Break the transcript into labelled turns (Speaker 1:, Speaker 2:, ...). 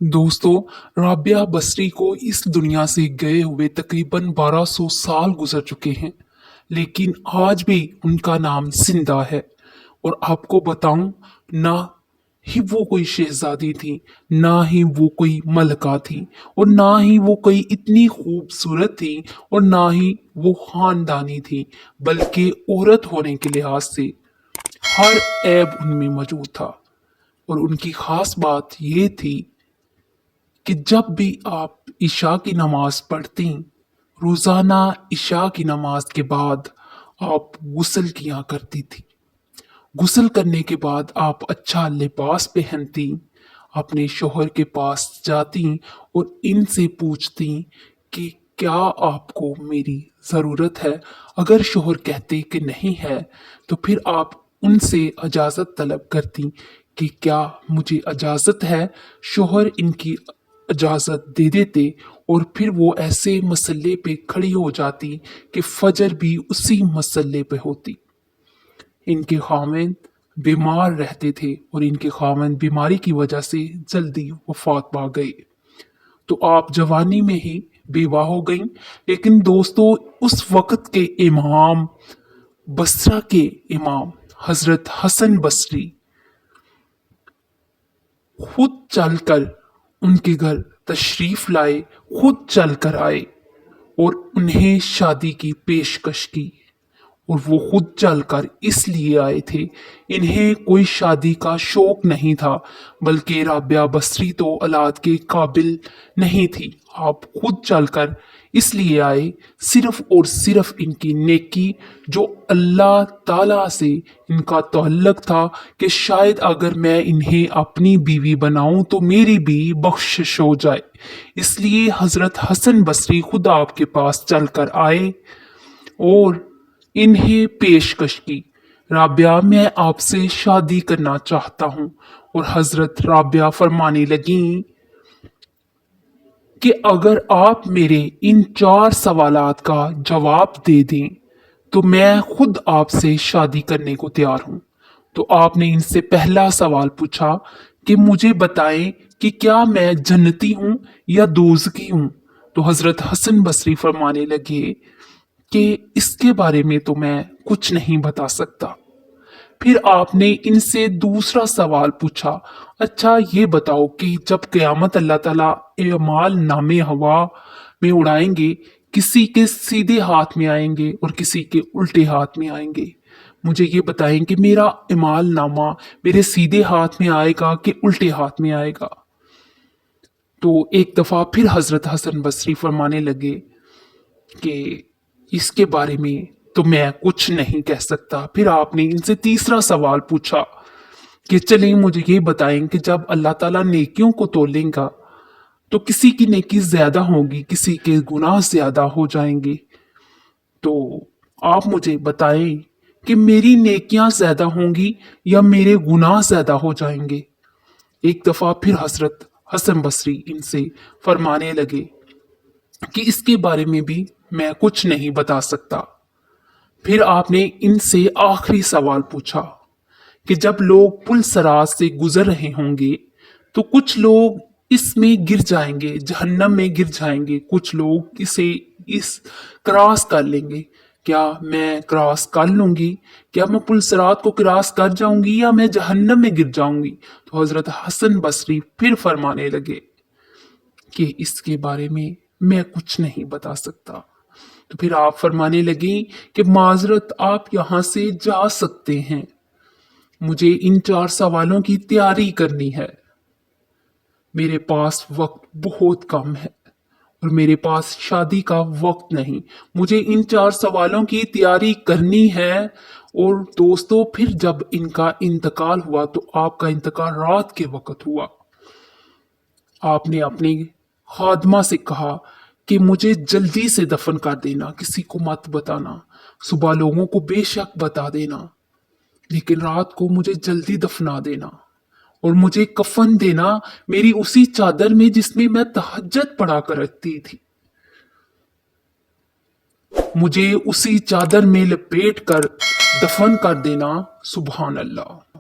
Speaker 1: दोस्तों, राबिया बसरी को इस दुनिया से गए हुए तकरीबन 1200 साल गुजर चुके हैं, लेकिन आज भी उनका नाम जिंदा है। और आपको बताऊं, ना ही वो कोई शहजादी थी, ना ही वो कोई मलका थी, और ना ही वो कोई इतनी खूबसूरत थी, और ना ही वो खानदानी थी, बल्कि औरत होने के लिहाज से हर ऐब उनमें मौजूद था। और उनकी खास बात ये थी कि जब भी आप इशा की नमाज पढ़ती, रोजाना इशा की नमाज के बाद आप गुस्ल किया करती थी। गुस्ल करने के बाद आप अच्छा लिबास पहनती, अपने शोहर के पास जाती और इनसे पूछती कि क्या आपको मेरी ज़रूरत है। अगर शोहर कहते कि नहीं है, तो फिर आप उनसे इजाज़त तलब करती कि क्या मुझे इजाज़त है। शोहर इनकी इजाज़त दे देते और फिर वो ऐसे मसले पे खड़ी हो जाती कि फजर भी उसी मसले पे होती। इनके खामिन बीमार रहते थे और इनके खामिन बीमारी की वजह से जल्दी वफात पा गए। तो आप जवानी में ही बेवा हो गईं। लेकिन दोस्तों, उस वक्त के इमाम, बसरा के इमाम हजरत हसन बसरी खुद चलकर उनके घर तशरीफ लाए, खुद चलकर आए और उन्हें शादी की पेशकश की। और वो खुद चलकर इसलिए आए थे, इन्हें कोई शादी का शौक नहीं था, बल्कि राबिया बसरी तो औलाद के काबिल नहीं थी। आप खुद चलकर इसलिए आए, सिर्फ और सिर्फ इनकी नेकी, जो अल्लाह ताला से इनका ताल्लुक था कि शायद अगर मैं इन्हें अपनी बीवी बनाऊं तो मेरी भी बख्शिश हो जाए। इसलिए हजरत हसन बसरी खुद आपके पास चलकर आए और इन्हें पेशकश की, राबिया मैं आपसे शादी करना चाहता हूँ। और हजरत राबिया फरमाने लगी कि अगर आप मेरे इन 4 सवालात का जवाब दे दें तो मैं खुद आपसे शादी करने को तैयार हूँ। तो आपने इनसे पहला सवाल पूछा कि मुझे बताएं कि क्या मैं जन्नती हूँ या दोज़खी हूँ। तो हजरत हसन बसरी फरमाने लगे कि इसके बारे में तो मैं कुछ नहीं बता सकता। फिर आपने इनसे दूसरा सवाल पूछा, अच्छा ये बताओ कि जब क़यामत अल्लाह ताला एमाल नामे हवा में उड़ाएंगे, किसी के सीधे हाथ में आएंगे और किसी के उल्टे हाथ में आएंगे। मुझे ये बताएं कि मेरा इमाल नामा मेरे सीधे हाथ में आएगा कि उल्टे हाथ में आएगा। तो एक दफा फिर हजरत हसन बसरी फरमाने लगे कि इसके बारे में तो मैं कुछ नहीं कह सकता। फिर आपने इनसे तीसरा सवाल पूछा कि चलिए मुझे ये बताएं कि जब अल्लाह ताला नेकियों को तोलेगा तो किसी की नेकी ज्यादा होगी, किसी के गुनाह ज्यादा हो जाएंगे। तो आप मुझे बताएं कि मेरी नेकियां ज्यादा होंगी या मेरे गुनाह ज्यादा हो जाएंगे। एक दफा फिर हजरत हसन बसरी इनसे फरमाने लगे कि इसके बारे में भी मैं कुछ नहीं बता सकता। फिर आपने इनसे आखिरी सवाल पूछा कि जब लोग पुल सराज से गुजर रहे होंगे तो कुछ लोग इसमें गिर जाएंगे, जहन्नम में गिर जाएंगे, कुछ लोग इस क्रॉस कर लेंगे। क्या मैं क्रॉस कर लूंगी? क्या मैं पुल सरात को क्रॉस कर जाऊंगी या मैं जहन्नम में गिर जाऊंगी? तो हजरत हसन बसरी फिर फरमाने लगे कि इसके बारे में मैं कुछ नहीं बता सकता। तो फिर आप फरमाने लगी कि माजरत आप यहां से जा सकते हैं, मुझे इन 4 सवालों की तैयारी करनी है। मेरे पास वक्त बहुत कम है और मेरे पास शादी का वक्त नहीं। मुझे इन 4 सवालों की तैयारी करनी है। और दोस्तों, फिर जब इनका इंतकाल हुआ तो आपका इंतकाल रात के वक्त हुआ। आपने अपनी खादमा से कहा कि मुझे जल्दी से दफन कर देना, किसी को मत बताना, सुबह लोगों को बेशक बता देना, लेकिन रात को मुझे जल्दी दफना देना और मुझे कफन देना मेरी उसी चादर में जिसमें मैं तहज्जुद पढ़ा कर रखती थी। मुझे उसी चादर में लपेट कर दफन कर देना। सुभान अल्लाह।